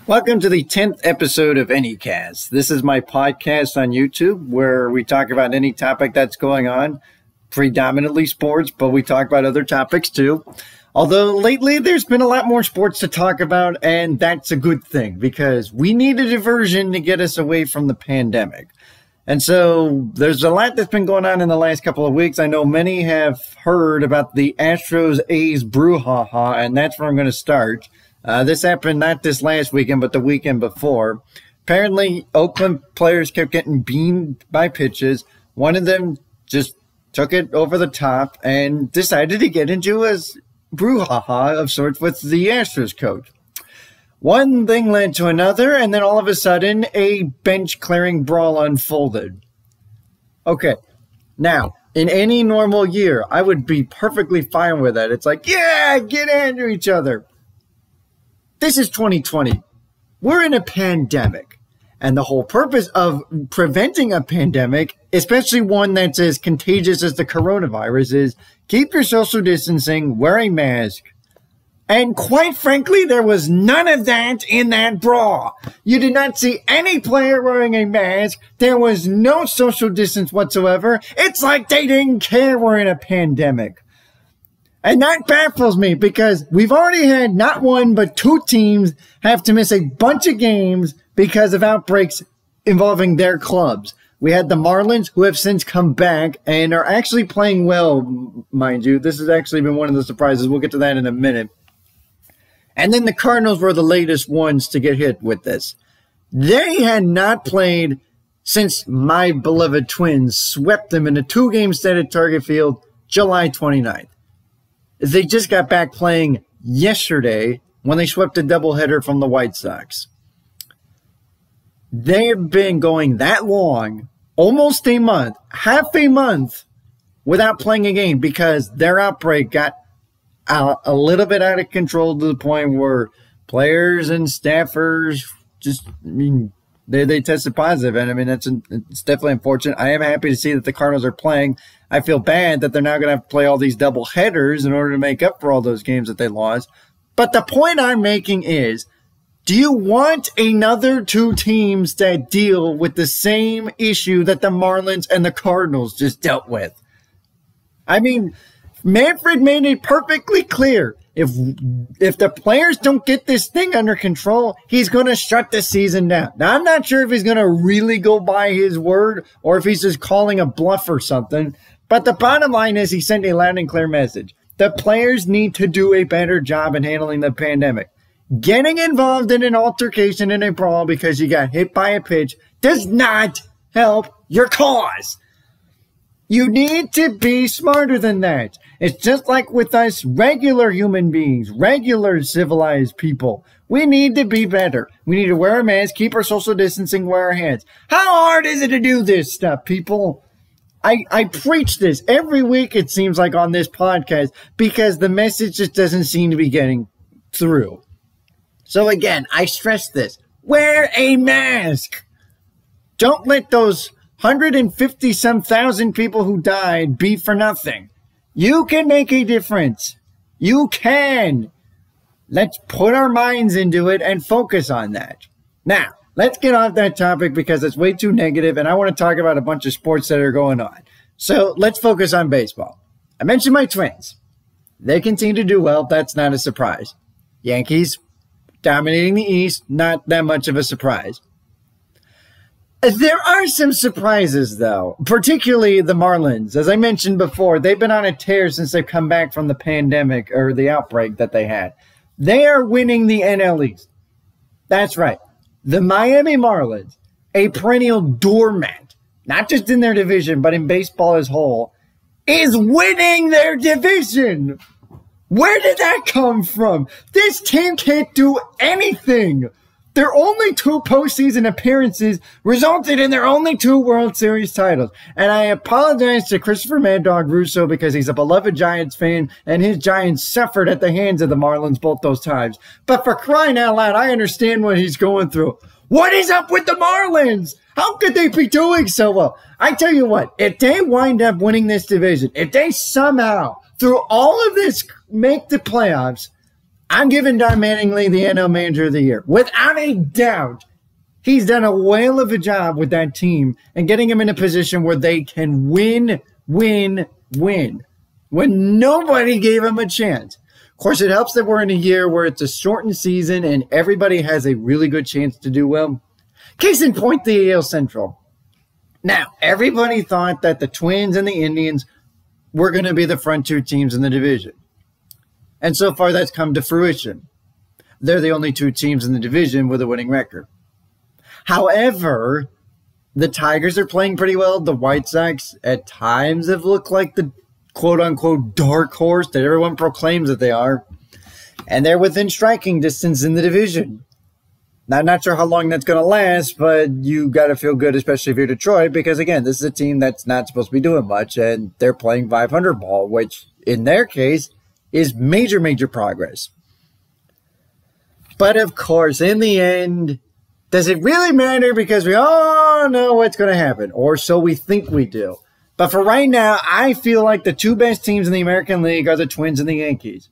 Welcome to the 10th episode of Anycast. This is my podcast on YouTube where we talk about any topic that's going on, predominantly sports, but we talk about other topics too. Although lately there's been a lot more sports to talk about, and that's a good thing because we need a diversion to get us away from the pandemic. And so there's a lot that's been going on in the last couple of weeks. I know many have heard about the Astros-A's brouhaha, and that's where I'm going to start. This happened not this last weekend, but the weekend before. Apparently, Oakland players kept getting beamed by pitches. One of them just took it over the top and decided to get into a brouhaha of sorts with the Astros coach. One thing led to another, and then all of a sudden, a bench-clearing brawl unfolded. Okay, now, in any normal year, I would be perfectly fine with that. It's like, yeah, get after each other. This is 2020. We're in a pandemic. And the whole purpose of preventing a pandemic, especially one that's as contagious as the coronavirus, is keep your social distancing, wear a mask. And quite frankly, there was none of that in that brawl. You did not see any player wearing a mask. There was no social distance whatsoever. It's like they didn't care we're in a pandemic. And that baffles me because we've already had not one, but two teams have to miss a bunch of games because of outbreaks involving their clubs. We had the Marlins, who have since come back and are actually playing well, mind you. This has actually been one of the surprises. We'll get to that in a minute. And then the Cardinals were the latest ones to get hit with this. They had not played since my beloved Twins swept them in a two-game set at Target Field, July 29th. They just got back playing yesterday when they swept a doubleheader from the White Sox. They've been going that long, almost a month, half a month, without playing a game because their outbreak got a little bit out of control to the point where players and staffers just, they tested positive. And I mean, it's definitely unfortunate. I am happy to see that the Cardinals are playing. I feel bad that they're now going to have to play all these double headers in order to make up for all those games that they lost. But the point I'm making is, do you want another two teams that deal with the same issue that the Marlins and the Cardinals just dealt with? I mean, Manfred made it perfectly clear. If the players don't get this thing under control, he's going to shut the season down. Now, I'm not sure if he's going to really go by his word or if he's just calling a bluff or something. But the bottom line is he sent a loud and clear message. The players need to do a better job in handling the pandemic. Getting involved in an altercation in a brawl because you got hit by a pitch does not help your cause. You need to be smarter than that. It's just like with us regular human beings, regular civilized people. We need to be better. We need to wear a mask, keep our social distancing, wear our hands. How hard is it to do this stuff, people? I preach this every week, it seems like, on this podcast because the message just doesn't seem to be getting through. So again, I stress this. Wear a mask. Don't let those 150-some thousand people who died be for nothing. You can make a difference. You can. Let's put our minds into it and focus on that. Now, let's get off that topic because it's way too negative, and I want to talk about a bunch of sports that are going on. So let's focus on baseball. I mentioned my Twins. They continue to do well. That's not a surprise. Yankees dominating the East, not that much of a surprise. There are some surprises, though, particularly the Marlins. As I mentioned before, they've been on a tear since they've come back from the pandemic or the outbreak that they had. They are winning the NL East. That's right. The Miami Marlins, a perennial doormat, not just in their division, but in baseball as a whole, is winning their division. Where did that come from? This team can't do anything. Their only two postseason appearances resulted in their only two World Series titles. And I apologize to Christopher Mad Dog Russo because he's a beloved Giants fan and his Giants suffered at the hands of the Marlins both those times. But for crying out loud, I understand what he's going through. What is up with the Marlins? How could they be doing so well? I tell you what, if they wind up winning this division, if they somehow, through all of this, make the playoffs, I'm giving Don Mattingly the NL Manager of the Year. Without a doubt, he's done a whale of a job with that team and getting him in a position where they can win when nobody gave him a chance. Of course, it helps that we're in a year where it's a shortened season and everybody has a really good chance to do well. Case in point, the AL Central. Now, everybody thought that the Twins and the Indians were going to be the front two teams in the division. And so far, that's come to fruition. They're the only two teams in the division with a winning record. However, the Tigers are playing pretty well. The White Sox at times have looked like the quote-unquote dark horse that everyone proclaims that they are. And they're within striking distance in the division. Now, I'm not sure how long that's going to last, but you got to feel good, especially if you're Detroit, because, again, this is a team that's not supposed to be doing much, and they're playing 500 ball, which, in their case, is major, major progress. But, of course, in the end, does it really matter? Because we all know what's going to happen, or so we think we do. But for right now, I feel like the two best teams in the American League are the Twins and the Yankees.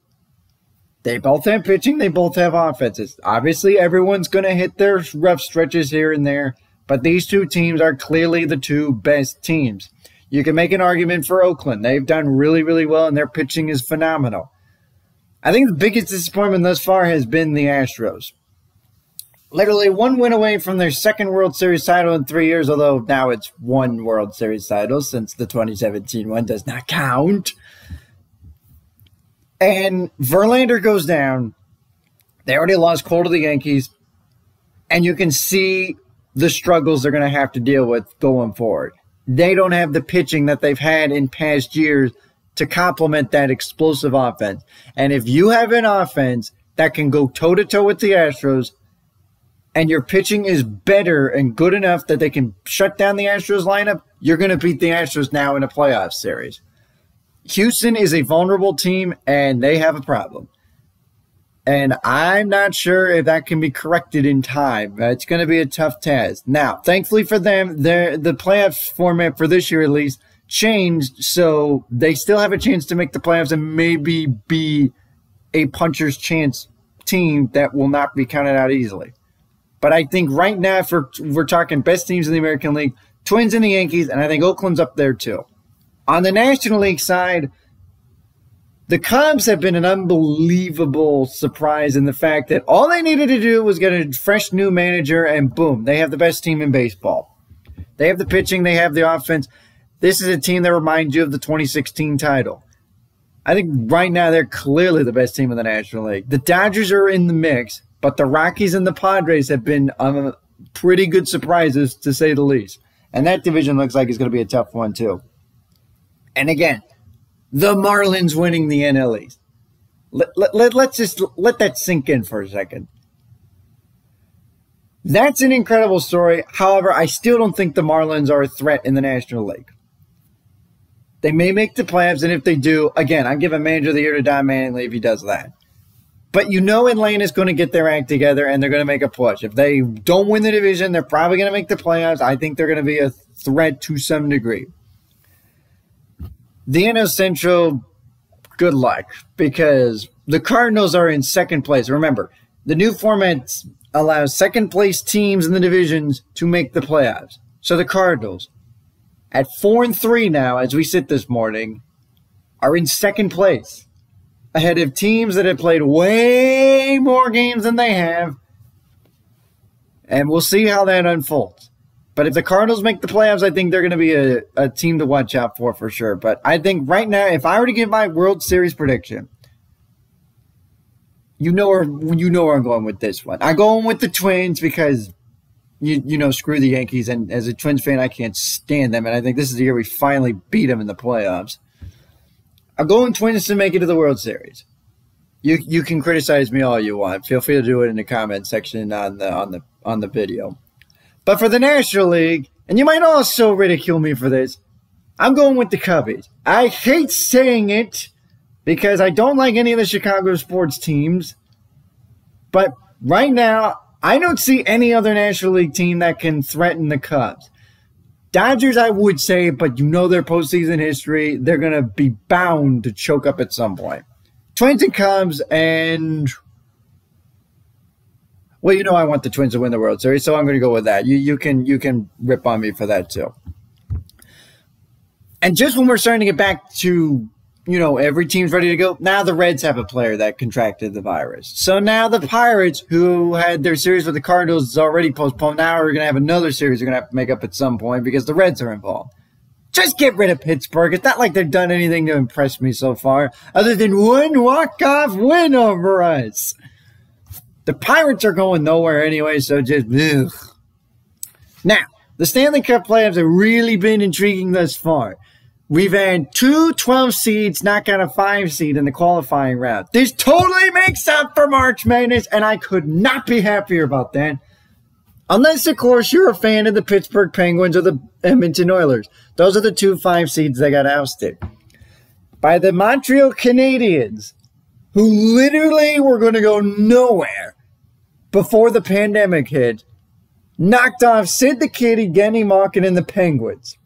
They both have pitching. They both have offenses. Obviously, everyone's going to hit their rough stretches here and there, but these two teams are clearly the two best teams. You can make an argument for Oakland. They've done really, really well, and their pitching is phenomenal. I think the biggest disappointment thus far has been the Astros. Literally one win away from their second World Series title in 3 years, although now it's one World Series title since the 2017 one does not count. And Verlander goes down. They already lost Cole to the Yankees. And you can see the struggles they're going to have to deal with going forward. They don't have the pitching that they've had in past years to complement that explosive offense. And if you have an offense that can go toe-to-toe with the Astros, and your pitching is better and good enough that they can shut down the Astros lineup, you're going to beat the Astros now in a playoff series. Houston is a vulnerable team, and they have a problem. And I'm not sure if that can be corrected in time. It's going to be a tough task. Now, thankfully for them, the playoff format for this year at least changed, so they still have a chance to make the playoffs and maybe be a puncher's chance team that will not be counted out easily. But I think right now, if we're talking best teams in the American League, Twins and the Yankees, and I think Oakland's up there too. On the National League side, the Cubs have been an unbelievable surprise in the fact that all they needed to do was get a fresh new manager, and boom, they have the best team in baseball. They have the pitching, they have the offense. This is a team that reminds you of the 2016 title. I think right now they're clearly the best team in the National League. The Dodgers are in the mix, but the Rockies and the Padres have been pretty good surprises, to say the least. And that division looks like it's going to be a tough one, too. And again, the Marlins winning the NL East. Let's just let that sink in for a second. That's an incredible story. However, I still don't think the Marlins are a threat in the National League. They may make the playoffs, and if they do, again, I'm giving Manager of the Year to Don Mattingly if he does that. But you know Atlanta's going to get their act together, and they're going to make a push. If they don't win the division, they're probably going to make the playoffs. I think they're going to be a threat to some degree. The NL Central, good luck, because the Cardinals are in second place. Remember, the new format allows second-place teams in the divisions to make the playoffs. So the Cardinals, at 4-3 now, as we sit this morning, are in second place, ahead of teams that have played way more games than they have. And we'll see how that unfolds. But if the Cardinals make the playoffs, I think they're going to be a team to watch out for sure. But I think right now, if I were to give my World Series prediction, you know where I'm going with this one. I'm going with the Twins because, you know, screw the Yankees. And as a Twins fan, I can't stand them. And I think this is the year we finally beat them in the playoffs. I'm going Twins to make it to the World Series. You can criticize me all you want. Feel free to do it in the comment section on the video. But for the National League, and you might also ridicule me for this, I'm going with the Cubbies. I hate saying it because I don't like any of the Chicago sports teams. But right now, I don't see any other National League team that can threaten the Cubs. Dodgers, I would say, but you know their postseason history. They're going to be bound to choke up at some point. Twins and Cubs, and Well, you know I want the Twins to win the World Series, so I'm going to go with that. You can rip on me for that too. And just when we're starting to get back to, every team's ready to go, now the Reds have a player that contracted the virus. So now the Pirates, who had their series with the Cardinals, is already postponed. Now we're going to have another series they're going to have to make up at some point because the Reds are involved. Just get rid of Pittsburgh. It's not like they've done anything to impress me so far, other than one walk-off win over us. The Pirates are going nowhere anyway, so just ugh. Now, the Stanley Cup playoffs have really been intriguing thus far. We've had 2 12 seeds knock out a 5 seed in the qualifying round. This totally makes up for March Madness, and I could not be happier about that. Unless, of course, you're a fan of the Pittsburgh Penguins or the Edmonton Oilers. Those are the 2 5 seeds that got ousted by the Montreal Canadiens, who literally were going to go nowhere before the pandemic hit, knocked off Sid the Kid, Evgeny Malkin, and the Penguins.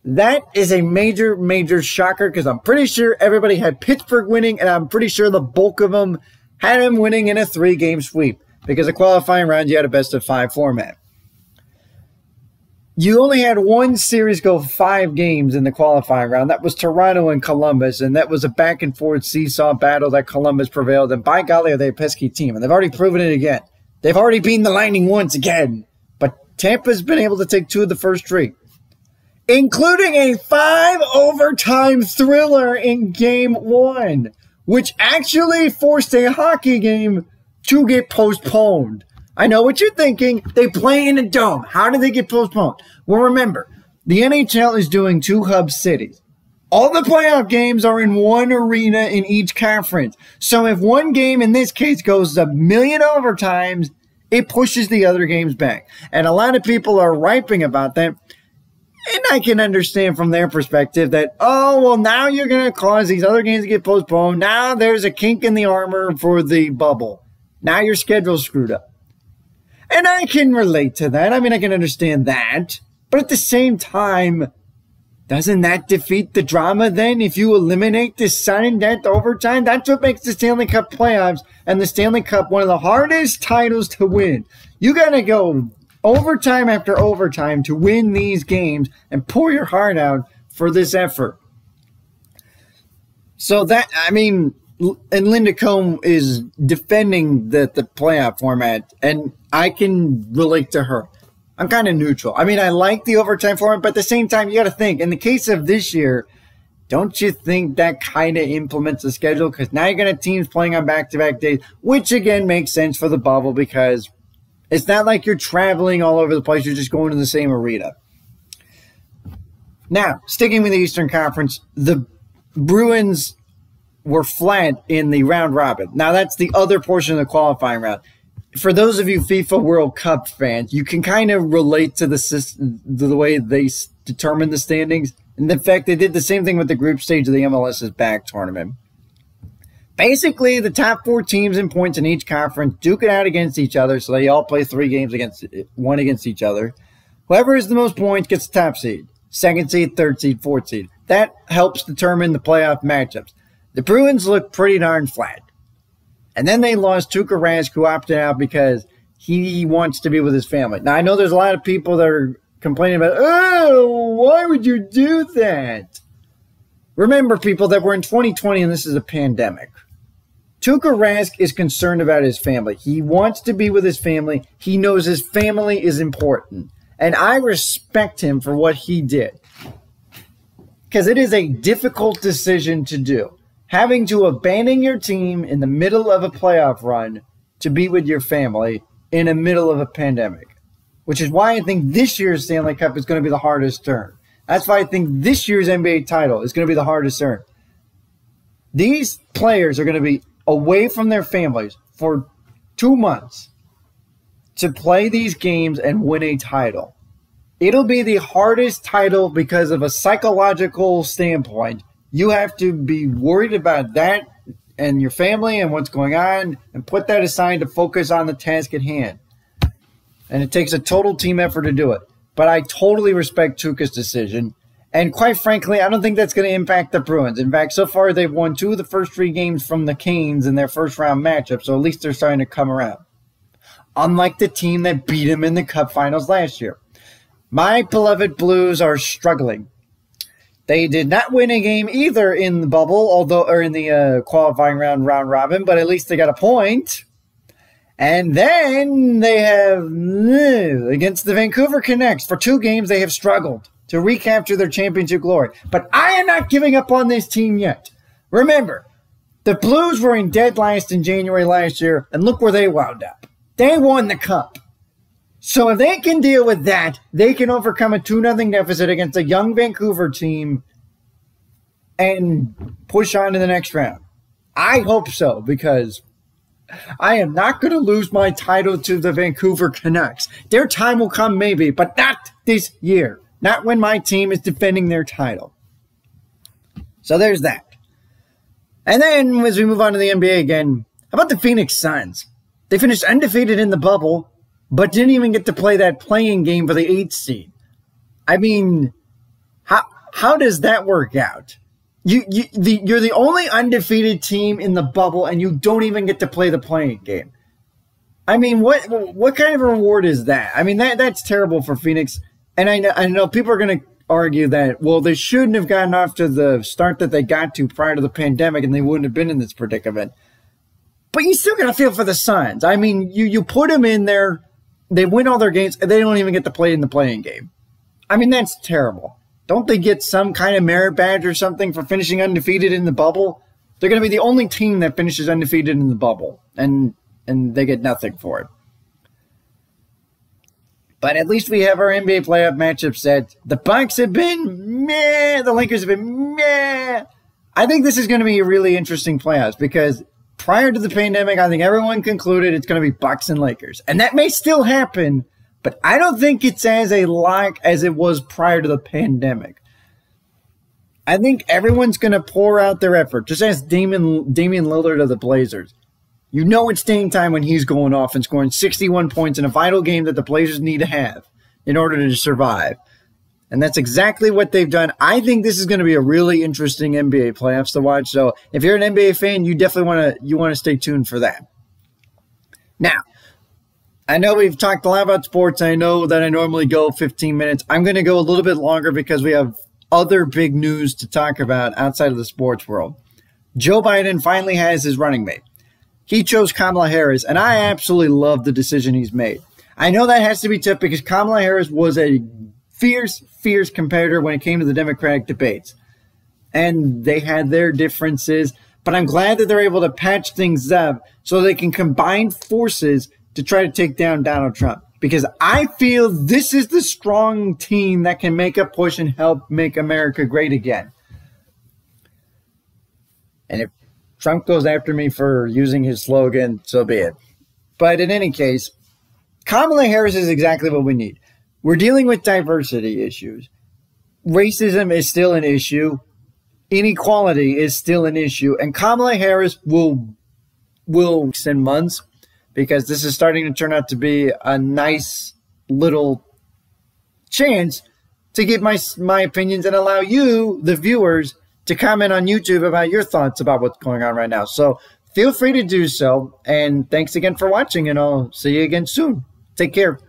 That is a major, major shocker because I'm pretty sure everybody had Pittsburgh winning, and I'm pretty sure the bulk of them had them winning in a 3-game sweep because the qualifying round, you had a best-of-5 format. You only had one series go 5 games in the qualifying round. That was Toronto and Columbus, and that was a back-and-forth seesaw battle that Columbus prevailed. And by golly, are they a pesky team, and they've already proven it again. They've already beaten the Lightning once again, but Tampa's been able to take 2 of the first 3, including a 5-overtime thriller in Game 1, which actually forced a hockey game to get postponed. I know what you're thinking. They play in a dome. How did they get postponed? Well, remember, the NHL is doing 2 hub cities. All the playoff games are in one arena in each conference. So if one game, in this case, goes a million overtimes, it pushes the other games back. And a lot of people are griping about that. And I can understand from their perspective that, oh, well, now you're going to cause these other games to get postponed. Now there's a kink in the armor for the bubble. Now your schedule's screwed up. And I can relate to that. I mean, I can understand that. But at the same time, doesn't that defeat the drama then? If you eliminate this sudden death overtime, that's what makes the Stanley Cup playoffs and the Stanley Cup one of the hardest titles to win. You got to go overtime after overtime to win these games and pour your heart out for this effort. So that, I mean, and Linda Cohn is defending the playoff format, and I can relate to her. I'm kind of neutral. I mean, I like the overtime format, but at the same time, you got to think, in the case of this year, don't you think that kind of implements the schedule? Because now you're going to have teams playing on back-to-back days, which again makes sense for the bubble because it's not like you're traveling all over the place. You're just going to the same arena. Now, sticking with the Eastern Conference, the Bruins were flat in the round robin. Now, that's the other portion of the qualifying round. For those of you FIFA World Cup fans, you can kind of relate to the system, to the way they determine the standings. And in fact, they did the same thing with the group stage of the MLS's back tournament. Basically, the top 4 teams in points in each conference duke it out against each other, so they all play 3 games against each other. Whoever has the most points gets the top seed. 2nd seed, 3rd seed, 4th seed. That helps determine the playoff matchups. The Bruins look pretty darn flat. And then they lost Tuukka Rask, who opted out because he wants to be with his family. Now, I know there's a lot of people that are complaining about, oh, why would you do that? Remember, people, that we're in 2020 and this is a pandemic. Tuukka Rask is concerned about his family. He wants to be with his family. He knows his family is important. And I respect him for what he did. Because it is a difficult decision to do. Having to abandon your team in the middle of a playoff run to be with your family in the middle of a pandemic. Which is why I think this year's Stanley Cup is going to be the hardest turn. That's why I think this year's NBA title is going to be the hardest turn. These players are going to be away from their families for 2 months to play these games and win a title. It'll be the hardest title because of a psychological standpoint. You have to be worried about that and your family and what's going on and put that aside to focus on the task at hand. And it takes a total team effort to do it. But I totally respect Tuukka's decision. And quite frankly, I don't think that's going to impact the Bruins. In fact, so far they've won 2 of the first 3 games from the Canes in their first round matchup, so at least they're starting to come around. unlike the team that beat him in the Cup finals last year. My beloved Blues are struggling. They did not win a game either in the bubble, or in the qualifying round robin, but at least they got a point. And then they have, against the Vancouver Canucks, for 2 games they have struggled to recapture their championship glory. But I am not giving up on this team yet. Remember, the Blues were in dead last in January last year, and look where they wound up. They won the Cup. So if they can deal with that, they can overcome a 2-0 deficit against a young Vancouver team and push on to the next round. I hope so, because I am not going to lose my title to the Vancouver Canucks. Their time will come maybe, but not this year. Not when my team is defending their title. So there's that. And then as we move on to the NBA again, how about the Phoenix Suns? They finished undefeated in the bubble, but didn't even get to play that playing game for the 8th seed. I mean, how does that work out? You're the only undefeated team in the bubble, and you don't even get to play the playing game. I mean, what kind of a reward is that? I mean, that's terrible for Phoenix. And I know people are going to argue that, well, they shouldn't have gotten off to the start that they got to prior to the pandemic, and they wouldn't have been in this predicament. But you still got to feel for the Suns. I mean, you put them in there, they win all their games, and they don't even get to play in the playing game. I mean, that's terrible. Don't they get some kind of merit badge or something for finishing undefeated in the bubble? They're going to be the only team that finishes undefeated in the bubble, and they get nothing for it. But at least we have our NBA playoff matchup set. The Bucks have been meh. The Lakers have been meh. I think this is going to be a really interesting playoffs because prior to the pandemic, I think everyone concluded it's going to be Bucks and Lakers. And that may still happen, but I don't think it's as a lock as it was prior to the pandemic. I think everyone's going to pour out their effort. Just ask Damian Lillard of the Blazers. You know it's staying time when he's going off and scoring 61 points in a vital game that the Blazers need to have in order to survive. And that's exactly what they've done. I think this is going to be a really interesting NBA playoffs to watch. So if you're an NBA fan, you definitely want to stay tuned for that. Now, I know we've talked a lot about sports. I know that I normally go 15 minutes. I'm going to go a little bit longer because we have other big news to talk about outside of the sports world. Joe Biden finally has his running mate. He chose Kamala Harris, and I absolutely love the decision he's made. I know that has to be tough because Kamala Harris was a fierce competitor when it came to the Democratic debates. And they had their differences, but I'm glad that they're able to patch things up so they can combine forces to try to take down Donald Trump. Because I feel this is the strong team that can make a push and help make America great again. And if Trump goes after me for using his slogan, so be it. But in any case, Kamala Harris is exactly what we need. We're dealing with diversity issues. Racism is still an issue. Inequality is still an issue. And Kamala Harris will send months because this is starting to turn out to be a nice little chance to get my opinions and allow you, the viewers, to comment on YouTube about your thoughts about what's going on right now. So feel free to do so. And thanks again for watching, and I'll see you again soon. Take care.